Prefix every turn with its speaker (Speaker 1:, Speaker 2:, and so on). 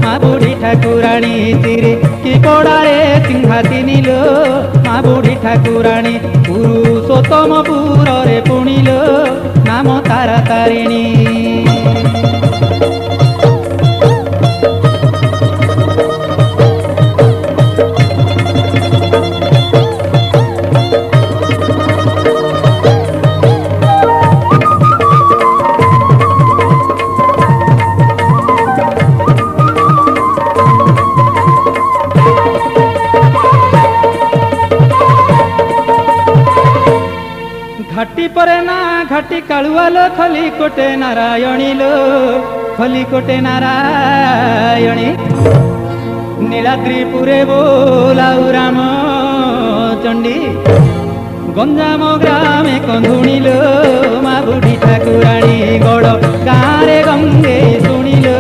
Speaker 1: ମା ବୁଢ଼ୀ ଠାକୁରାଣୀ ତିରେ କି କଡ଼ାରେ ସିଂହାସିନୀଲୋ ମା ବୁଢ଼ୀ ଠାକୁରାଣୀ ପୁରୁଷୋତ୍ତମପୁରରେ ପୁଣିଲୋ ନାମ ତାରା ତାରିଣୀ। घाटी परे ना घाटी कालुआलो खली कोटे नारायणी लो खली कोटे नारायणी नीलाद्रिपुरे बोलाऊ राम चंडी गंजाम ग्रामे कंधुणी लो मा बुढ़ी ठाकुराणी गड़ गाँव गंगे शुणिलो।